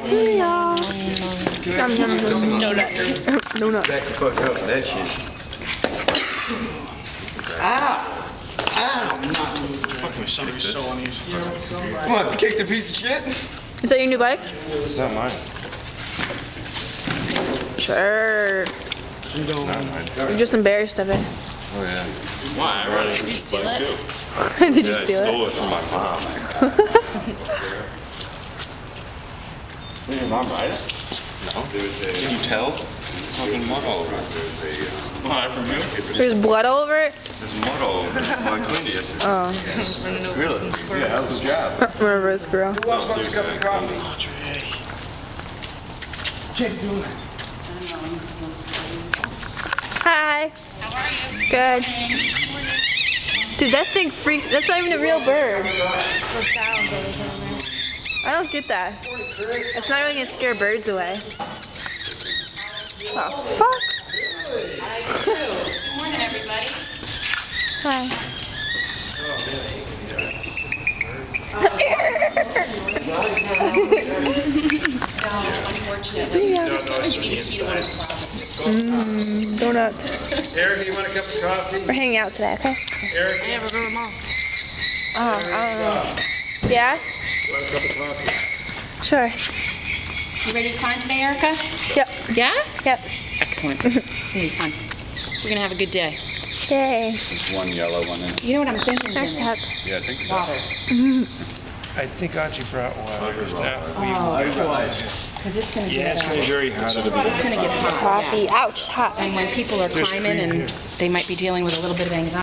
Yum, yum, yum. No nut. No nut. Back the fuck up with that shit. Ow! Ow! I'm not fucking somebody's so uneasy. What? Kick the piece of shit? Is that your new bike? It's not mine. Sure. It's not mine. You're just embarrassed of it. Oh yeah. Why? I ride it. Did you steal it? Did you steal I stole it? it from my mom. Did your mom ride it? No. Can you tell? There's fucking mud all over it. Why, from you? There's blood all over it? There's mud all over it. Well, I cleaned it yesterday. Oh. Really? Yeah, that was the job. Remember this girl. Who else wants a cup of coffee? Jake's doing it. Hi. How are you? Good. Dude, that thing freaks. That's not even a real bird. I don't get that. It's not really gonna scare birds away. Oh, fuck. Good morning, everybody. Hi. Unfortunately. You need a key to one of the closets. Donuts. Eric, you want a cup of coffee? We're hanging out today, okay? Eric, I never go to the mall. I don't know. Yeah? want a cup of coffee? Sure. You ready to climb today, Erica? Yep. Yeah? Yep. Excellent. It's gonna be fun. We're gonna have a good day. Yay. There's one yellow one in. You know what I'm thinking, Nice Jimmy? talk. Yeah, I think so. Water. I think Auntie brought water. Because it's gonna Yeah, it's get gonna be very hot. it's gonna get hot. Coffee. Yeah. Ouch, it's hot. And when people are There's climbing cream and here. they might be dealing with a little bit of anxiety.